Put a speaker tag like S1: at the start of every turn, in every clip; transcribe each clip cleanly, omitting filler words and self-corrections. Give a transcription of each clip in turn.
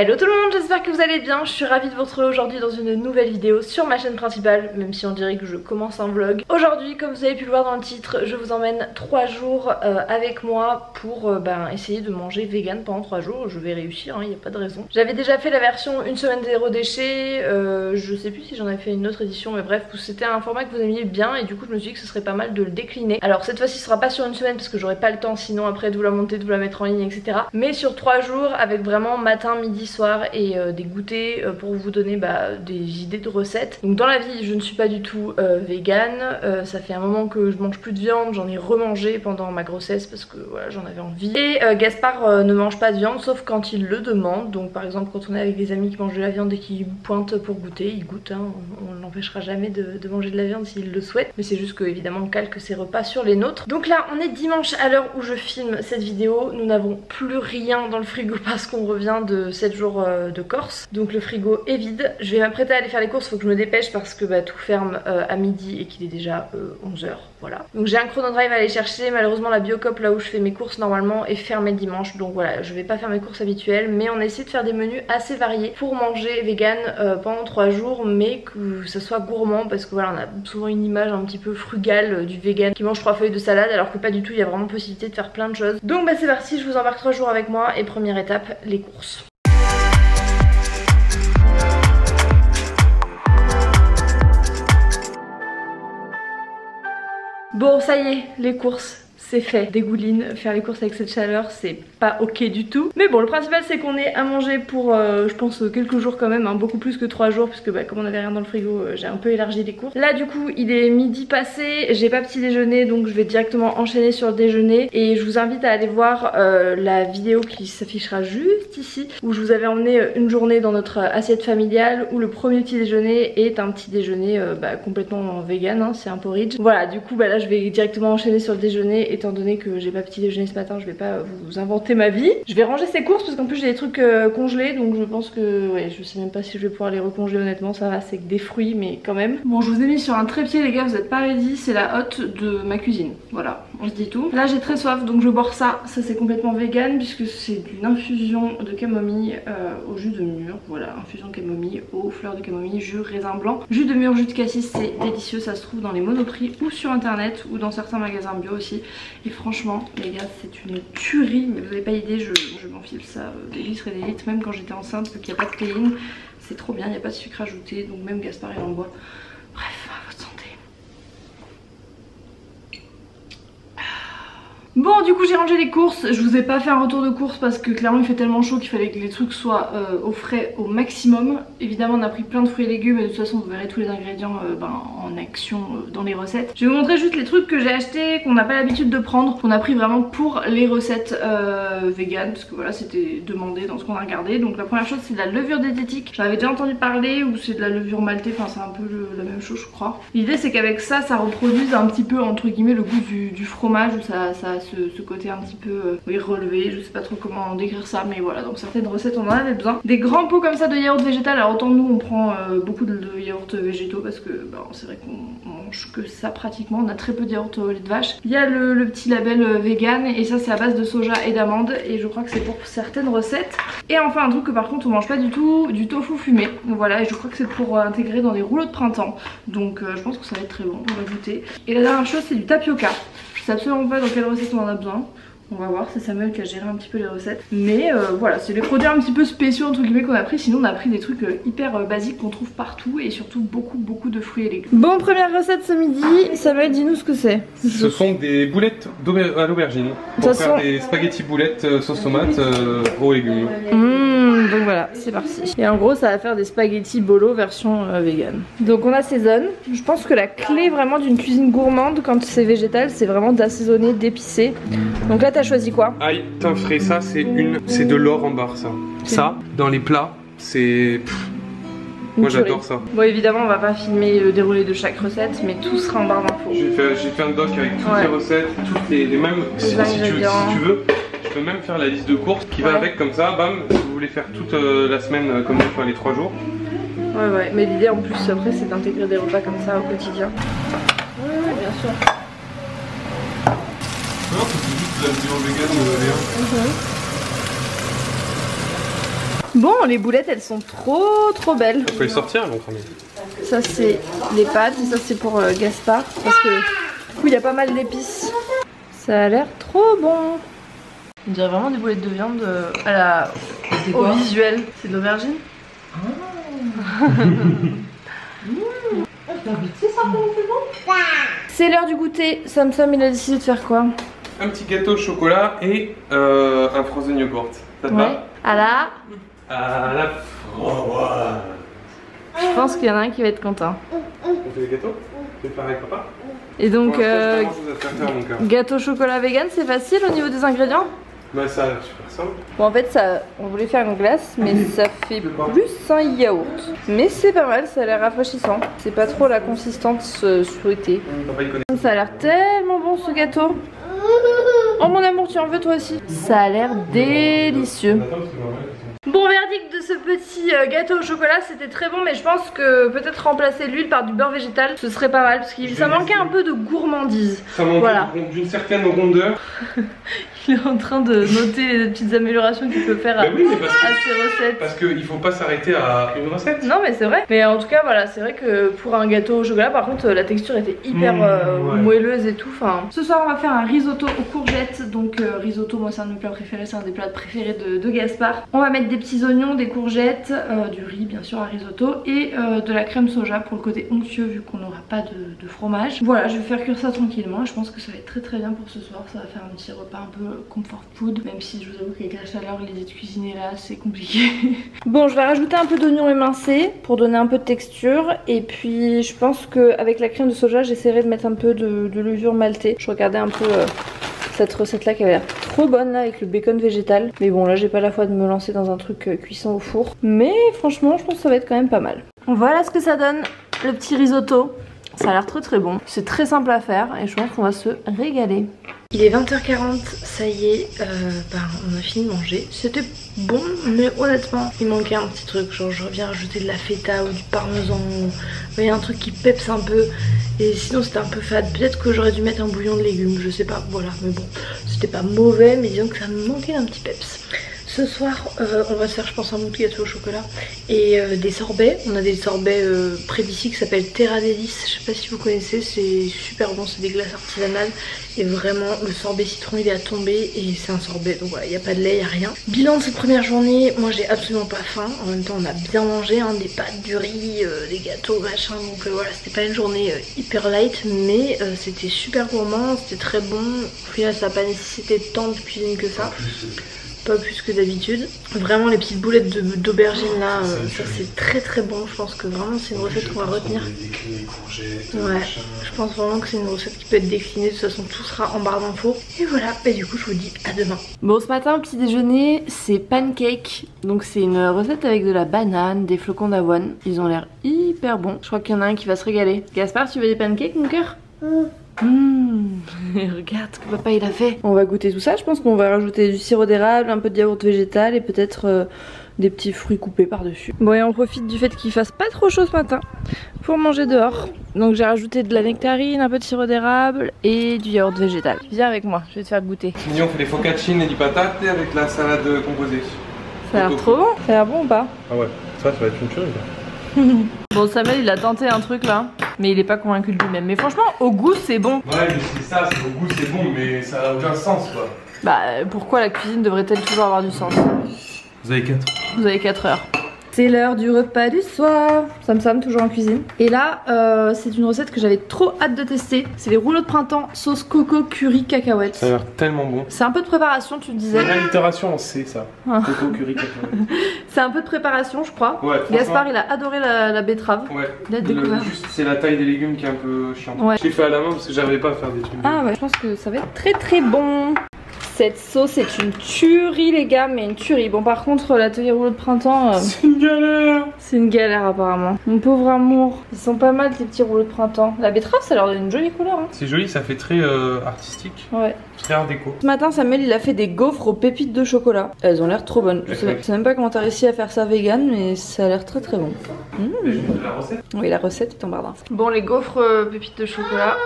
S1: Hello tout le monde, j'espère que vous allez bien. Je suis ravie de vous retrouver aujourd'hui dans une nouvelle vidéo sur ma chaîne principale, même si on dirait que je commence un vlog. Aujourd'hui, comme vous avez pu le voir dans le titre, je vous emmène 3 jours avec moi pour essayer de manger vegan pendant 3 jours. Je vais réussir, il n'y a pas de raison. J'avais déjà fait la version une semaine zéro déchet, je sais plus si j'en avais fait une autre édition, mais bref, c'était un format que vous aimiez bien et du coup je me suis dit que ce serait pas mal de le décliner. Alors cette fois-ci ce sera pas sur une semaine parce que j'aurai pas le temps sinon après de vous la monter, de vous la mettre en ligne, etc. Mais sur 3 jours avec vraiment matin, midi, soir et des goûters pour vous donner des idées de recettes. Donc dans la vie je ne suis pas du tout vegan, ça fait un moment que je mange plus de viande, j'en ai remangé pendant ma grossesse parce que voilà j'en avais envie. Et Gaspard ne mange pas de viande sauf quand il le demande, donc par exemple quand on est avec des amis qui mangent de la viande et qui pointent pour goûter, il goûte, on ne l'empêchera jamais de manger de la viande s'il le souhaite, mais c'est juste que évidemment on calque ses repas sur les nôtres. Donc là on est dimanche à l'heure où je filme cette vidéo, nous n'avons plus rien dans le frigo parce qu'on revient de 7 jours de Corse, donc le frigo est vide. Je vais m'apprêter à aller faire les courses, faut que je me dépêche parce que tout ferme à midi et qu'il est déjà 11 h, voilà. Donc j'ai un chronodrive à aller chercher, malheureusement la Biocoop là où je fais mes courses normalement est fermée dimanche, donc voilà je vais pas faire mes courses habituelles, mais on essaie de faire des menus assez variés pour manger vegan pendant 3 jours, mais que ça soit gourmand parce que voilà on a souvent une image un petit peu frugale du vegan qui mange 3 feuilles de salade alors que pas du tout, il y a vraiment possibilité de faire plein de choses. Donc c'est parti, je vous embarque 3 jours avec moi et première étape, les courses. Bon ça y est, les courses c'est fait. Dégouline, faire les courses avec cette chaleur c'est pas ok du tout. Mais bon le principal c'est qu'on est à manger pour je pense quelques jours quand même, beaucoup plus que 3 jours puisque comme on avait rien dans le frigo j'ai un peu élargi les courses. Là du coup il est midi passé, j'ai pas petit déjeuner donc je vais directement enchaîner sur le déjeuner. Et je vous invite à aller voir la vidéo qui s'affichera juste ici où je vous avais emmené une journée dans notre assiette familiale où le premier petit déjeuner est un petit déjeuner complètement vegan, c'est un porridge. Voilà du coup là je vais directement enchaîner sur le déjeuner étant donné que j'ai pas petit déjeuner ce matin, je vais pas vous inventer ma vie. Je vais ranger ces courses parce qu'en plus j'ai des trucs congelés donc je pense que je sais même pas si je vais pouvoir les recongeler honnêtement, ça va, c'est que des fruits mais quand même. Bon je vous ai mis sur un trépied les gars, vous êtes pas ready, c'est la hotte de ma cuisine, voilà, on se dit tout. Là j'ai très soif donc je vais boire ça c'est complètement vegan puisque c'est une infusion de camomille au jus de mûre, voilà, infusion de camomille, eau, fleurs de camomille, jus, raisin blanc, jus de mûre, jus de cassis, c'est délicieux, ça se trouve dans les Monoprix ou sur internet ou dans certains magasins bio aussi. Et franchement les gars c'est une tuerie, mais vous avez pas idée, je m'enfile ça des litres et des litres, même quand j'étais enceinte, vu qu'il n'y a pas de théine, c'est trop bien, il n'y a pas de sucre ajouté, donc même Gaspard il en boit. Bref, à votre santé. Bon du coup j'ai rangé les courses, je vous ai pas fait un retour de course parce que clairement il fait tellement chaud qu'il fallait que les trucs soient au frais au maximum. Évidemment on a pris plein de fruits et légumes et de toute façon vous verrez tous les ingrédients en action dans les recettes. Je vais vous montrer juste les trucs que j'ai achetés, qu'on n'a pas l'habitude de prendre, qu'on a pris vraiment pour les recettes vegan parce que voilà c'était demandé dans ce qu'on a regardé. Donc la première chose c'est de la levure diététique, j'en avais déjà entendu parler, ou c'est de la levure maltée, enfin c'est un peu la même chose je crois. L'idée c'est qu'avec ça reproduise un petit peu entre guillemets le goût du fromage, où ça ce côté un petit peu relevé, je sais pas trop comment décrire ça, mais voilà, dans certaines recettes on en avait besoin. Des grands pots comme ça de yaourt végétal, alors autant nous on prend beaucoup de yaourt végétaux parce que c'est vrai qu'on mange que ça pratiquement, on a très peu de yaourt au lait de vache. Il y a le petit label vegan et ça c'est à base de soja et d'amandes et je crois que c'est pour certaines recettes. Et enfin un truc que par contre on mange pas du tout, du tofu fumé, voilà, et je crois que c'est pour intégrer dans des rouleaux de printemps, donc je pense que ça va être très bon, on va goûter. Et la dernière chose c'est du tapioca. Je sais absolument pas dans quelle recette on en a besoin. On va voir, c'est Samuel qui a géré un petit peu les recettes. Mais voilà, c'est les produits un petit peu spéciaux entre guillemets qu'on a pris. Sinon on a pris des trucs hyper basiques qu'on trouve partout et surtout beaucoup de fruits et légumes. Bon, première recette ce midi. Samuel, dis-nous ce que c'est.
S2: Ce sont des boulettes à l'aubergine. Pour faire des spaghettis boulettes sauce tomate aux légumes.
S1: Donc voilà, c'est parti. Et en gros ça va faire des spaghettis bolo version vegan. Donc on assaisonne. Je pense que la clé vraiment d'une cuisine gourmande quand c'est végétal, c'est vraiment d'assaisonner, d'épicer. Donc là t'as choisi quoi?
S2: Aïe, t'as frais, ça c'est de l'or en barre ça. Ça, dans les plats, c'est... Moi j'adore ça.
S1: Bon évidemment on va pas filmer le déroulé de chaque recette, mais tout sera en barre d'infos.
S2: J'ai fait un doc avec toutes les recettes, toutes les mêmes... Si tu veux, je peux même faire la liste de courses qui va avec comme ça, bam, si vous voulez faire toute la semaine comme nous, les 3 jours.
S1: Ouais, mais l'idée en plus après c'est d'intégrer des repas comme ça au quotidien. Ouais, bien sûr.
S2: Non, c'est juste la viande vegan, Léa.
S1: Bon, les boulettes elles sont trop belles.
S2: On peut les sortir, elles vont cramer.
S1: Ça c'est les pâtes et ça c'est pour Gaspard parce que du coup il y a pas mal d'épices. Ça a l'air trop bon. On dirait vraiment des boulettes de viande au visuel. C'est de l'aubergine. C'est l'heure du goûter. Sam il a décidé de faire quoi?
S2: Un petit gâteau au chocolat et un frozen yogurt. Ça te va?
S1: À la
S2: froide.
S1: Je pense qu'il y en a un qui va être content.
S2: On fait des gâteaux? Tu veux faire avec papa?
S1: Et donc gâteau chocolat vegan, c'est facile au niveau des ingrédients?
S2: Bah ça a l'air super simple.
S1: Bon en fait on voulait faire une glace mais ça fait plus un yaourt. Mais c'est pas mal, ça a l'air rafraîchissant. C'est pas trop la consistance souhaitée. Ça a l'air tellement bon ce gâteau. Oh mon amour, tu en veux toi aussi? Ça a l'air délicieux. Bon, verdict de ce petit gâteau au chocolat, c'était très bon mais je pense que peut-être remplacer l'huile par du beurre végétal ce serait pas mal parce que ça manquait un peu de gourmandise.
S2: Ça manquait d'une certaine rondeur.
S1: Il est en train de noter les petites améliorations qu'il peut faire à ses recettes.
S2: Parce qu'il faut pas s'arrêter à une recette.
S1: Non mais c'est vrai. Mais en tout cas voilà, c'est vrai que pour un gâteau au chocolat par contre la texture était hyper moelleuse et tout. Enfin, ce soir on va faire un risotto aux courgettes. Donc risotto, moi c'est un de mes plats préférés, c'est un des plats préférés de Gaspard. On va mettre des petits oignons, des courgettes, du riz bien sûr à risotto et de la crème soja pour le côté onctueux vu qu'on n'aura pas de fromage. Voilà, je vais faire cuire ça tranquillement. Je pense que ça va être très bien pour ce soir. Ça va faire un petit repas un peu comfort food, même si je vous avoue qu'avec la chaleur, l'idée de cuisiner là c'est compliqué. Bon, je vais rajouter un peu d'oignon émincé pour donner un peu de texture et puis je pense qu'avec la crème de soja j'essaierai de mettre un peu de levure maltée. Je regardais un peu cette recette là qui avait l'air trop bonne là avec le bacon végétal, mais bon là j'ai pas la foi de me lancer dans un truc cuisson au four, mais franchement je pense que ça va être quand même pas mal. Voilà ce que ça donne, le petit risotto. Ça a l'air très bon, c'est très simple à faire et je pense qu'on va se régaler. Il est 20h40, ça y est, on a fini de manger. C'était bon, mais honnêtement, il manquait un petit truc. Genre, je reviens rajouter de la feta ou du parmesan. Il y a un truc qui peps un peu. Et sinon, c'était un peu fade. Peut-être que j'aurais dû mettre un bouillon de légumes, je sais pas. Voilà, mais bon, c'était pas mauvais, mais disons que ça me manquait un petit peps. Ce soir, on va se faire, je pense, un bon petit gâteau au chocolat et des sorbets. On a des sorbets près d'ici qui s'appellent Terra Délice. Je sais pas si vous connaissez, c'est super bon, c'est des glaces artisanales. Et vraiment, le sorbet citron, il est à tomber et c'est un sorbet. Donc voilà, il n'y a pas de lait, il n'y a rien. Bilan de cette première journée, moi j'ai absolument pas faim. En même temps, on a bien mangé, hein, des pâtes, du riz, des gâteaux, machin. Donc voilà, c'était pas une journée hyper light, mais c'était super gourmand, c'était très bon. Au final, ça n'a pas nécessité tant de cuisine que ça. Pas plus que d'habitude. Vraiment les petites boulettes d'aubergine là, ça c'est très bon. Je pense que vraiment c'est une recette qu'on va retenir. Ouais, je pense vraiment que c'est une recette qui peut être déclinée. De toute façon tout sera en barre d'infos. Et voilà, et du coup je vous dis à demain. Bon, ce matin au petit déjeuner c'est pancake. Donc c'est une recette avec de la banane, des flocons d'avoine. Ils ont l'air hyper bons. Je crois qu'il y en a un qui va se régaler. Gaspard, tu veux des pancakes mon cœur? Regarde ce que papa il a fait. On va goûter tout ça, je pense qu'on va rajouter du sirop d'érable, un peu de yaourt végétal et peut-être des petits fruits coupés par dessus. Bon, et on profite du fait qu'il fasse pas trop chaud ce matin pour manger dehors. Donc j'ai rajouté de la nectarine, un peu de sirop d'érable et du yaourt végétal. Viens avec moi, je vais te faire goûter.
S2: Sinon on fait des focaccines et du patate avec la salade composée.
S1: Ça a l'air trop bon. Ça a l'air bon ou pas?
S2: Ah ouais, ça va être une tuerie là.
S1: Bon, Samuel il a tenté un truc là, mais il est pas convaincu de lui-même. Mais franchement, au goût c'est bon.
S2: Ouais, mais c'est ça, au goût c'est bon, mais ça n'a aucun sens quoi.
S1: Bah, pourquoi la cuisine devrait-elle toujours avoir du sens?
S2: Vous avez 4.
S1: Vous avez 4 heures. C'est l'heure du repas du soir. Sam toujours en cuisine. Et là c'est une recette que j'avais trop hâte de tester. C'est les rouleaux de printemps sauce coco curry cacahuète.
S2: Ça a l'air tellement bon.
S1: C'est un peu de préparation, tu disais.
S2: L'allitération on sait ça. Coco curry cacahuète.
S1: C'est un peu de préparation je crois.
S2: Ouais,
S1: Gaspard il a adoré la betterave.
S2: Ouais.
S1: Il a découvert.
S2: Juste c'est la taille des légumes qui est un peu chiante.
S1: Ouais.
S2: Je l'ai fait à la main parce que j'arrivais pas à faire des trucs.
S1: Ah ouais, je pense que ça va être très bon. Cette sauce est une tuerie les gars, mais une tuerie. Bon par contre l'atelier rouleau de printemps
S2: c'est une galère.
S1: C'est une galère apparemment. Mon pauvre amour. Ils sont pas mal tes petits rouleaux de printemps. La betterave ça leur donne une jolie couleur hein.
S2: C'est joli, ça fait très artistique.
S1: Ouais.
S2: Très art déco.
S1: Ce matin Samuel il a fait des gaufres aux pépites de chocolat. Elles ont l'air trop bonnes. Je sais même pas comment t'as réussi à faire ça vegan, mais ça a l'air très bon.
S2: La recette?
S1: Oui, la recette est en barre d'infos. Bon, les gaufres pépites de chocolat,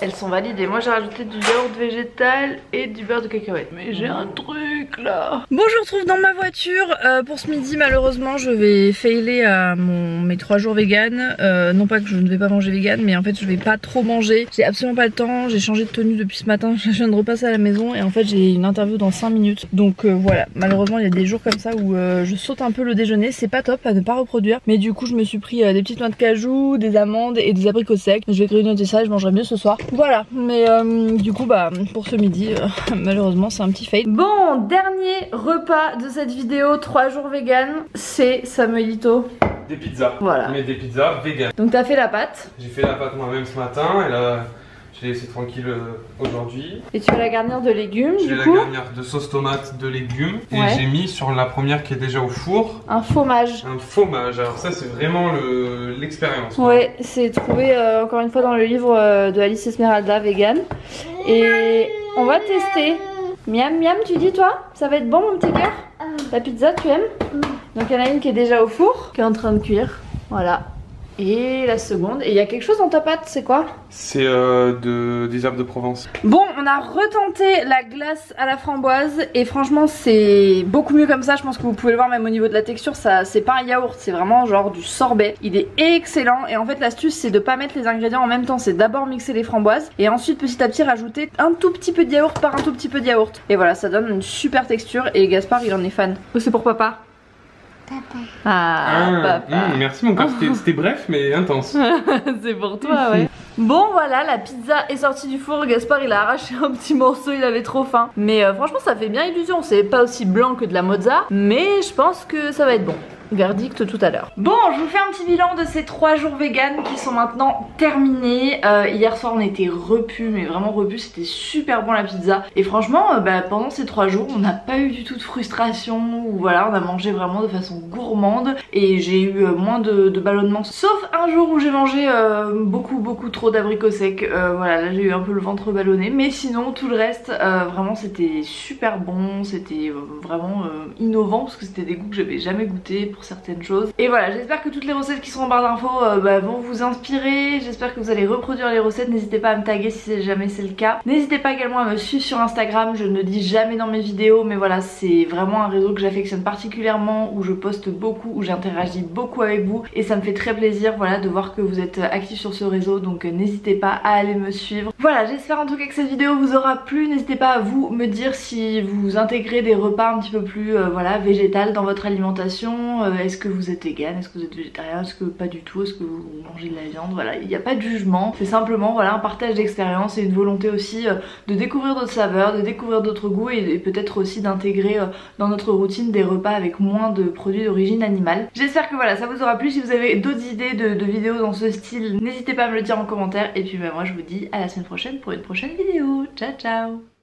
S1: elles sont validées. Moi j'ai rajouté du yaourt végétal et du beurre de cacahuète. Mais j'ai un truc. truc là. Bon, je retrouve dans ma voiture. Pour ce midi, malheureusement, je vais failer à mes 3 jours vegan. Non pas que je ne vais pas manger vegan, mais en fait, je vais pas trop manger. J'ai absolument pas le temps. J'ai changé de tenue depuis ce matin. Je viens de repasser à la maison et en fait, j'ai une interview dans 5 minutes. Donc voilà, malheureusement, il y a des jours comme ça où je saute un peu le déjeuner. C'est pas top à ne pas reproduire. Mais du coup, je me suis pris des petites noix de cajou, des amandes et des abricots secs. Je vais grignoter ça et je mangerai mieux ce soir. Voilà, mais du coup, bah pour ce midi, malheureusement, c'est un petit fail. Bon, dernier repas de cette vidéo, 3 jours vegan, c'est Samuelito.
S2: Des pizzas.
S1: Voilà.
S2: Mais des pizzas vegan.
S1: Donc t'as fait la pâte.
S2: J'ai fait la pâte moi-même ce matin et là j'ai laissé tranquille aujourd'hui.
S1: Et tu vas la garnir de légumes.
S2: Je vais la garnir de sauce tomate, de légumes. Et j'ai mis sur la première qui est déjà au four
S1: un fromage.
S2: Un fromage. Alors ça c'est vraiment l'expérience.
S1: Ouais, c'est trouvé encore une fois dans le livre de Alice Esmeralda vegan. Et on va tester. Miam miam, tu dis toi? Ça va être bon mon petit cœur? La pizza tu aimes? Donc il y en a une qui est déjà au four, qui est en train de cuire. Voilà. Et la seconde. Et il y a quelque chose dans ta pâte, c'est quoi?
S2: C'est des herbes de Provence.
S1: Bon, on a retenté la glace à la framboise et franchement c'est beaucoup mieux comme ça. Je pense que vous pouvez le voir même au niveau de la texture, ça c'est pas un yaourt, c'est vraiment genre du sorbet. Il est excellent et en fait l'astuce c'est de pas mettre les ingrédients en même temps. C'est d'abord mixer les framboises et ensuite petit à petit rajouter un tout petit peu de yaourt par un tout petit peu de yaourt. Et voilà, ça donne une super texture et Gaspard il en est fan. Ou c'est pour papa?
S3: Papa.
S1: Papa.
S2: Merci mon cœur, c'était bref mais intense.
S1: C'est pour toi, ouais. Bon voilà, la pizza est sortie du four. Gaspard il a arraché un petit morceau, il avait trop faim. Mais franchement ça fait bien illusion, c'est pas aussi blanc que de la mozza, mais je pense que ça va être bon. Verdict tout à l'heure. Bon, je vous fais un petit bilan de ces 3 jours vegan qui sont maintenant terminés. Hier soir on était repus, mais vraiment repus, c'était super bon la pizza. Et franchement, pendant ces 3 jours, on n'a pas eu du tout de frustration. Ou voilà, on a mangé vraiment de façon gourmande. Et j'ai eu moins de ballonnements. Sauf un jour où j'ai mangé beaucoup trop d'abricots secs. Voilà, là j'ai eu un peu le ventre ballonné. Mais sinon, tout le reste, vraiment c'était super bon. C'était vraiment innovant parce que c'était des goûts que j'avais jamais goûté pour certaines choses. Et voilà, j'espère que toutes les recettes qui sont en barre d'infos vont vous inspirer. J'espère que vous allez reproduire les recettes. N'hésitez pas à me taguer si jamais c'est le cas. N'hésitez pas également à me suivre sur Instagram. Je ne le dis jamais dans mes vidéos, mais voilà, c'est vraiment un réseau que j'affectionne particulièrement, où je poste beaucoup, où j'interagis beaucoup avec vous et ça me fait très plaisir, voilà, de voir que vous êtes actifs sur ce réseau. Donc n'hésitez pas à aller me suivre. Voilà, j'espère en tout cas que cette vidéo vous aura plu. N'hésitez pas à vous me dire si vous intégrez des repas un petit peu plus voilà, végétal dans votre alimentation. Est-ce que vous êtes vegan, est-ce que vous êtes végétarien, est-ce que pas du tout, est-ce que vous mangez de la viande, voilà, il n'y a pas de jugement, c'est simplement voilà, un partage d'expérience et une volonté aussi de découvrir d'autres saveurs, de découvrir d'autres goûts et peut-être aussi d'intégrer dans notre routine des repas avec moins de produits d'origine animale. J'espère que voilà, ça vous aura plu. Si vous avez d'autres idées de vidéos dans ce style, n'hésitez pas à me le dire en commentaire et puis moi je vous dis à la semaine prochaine pour une prochaine vidéo. Ciao ciao.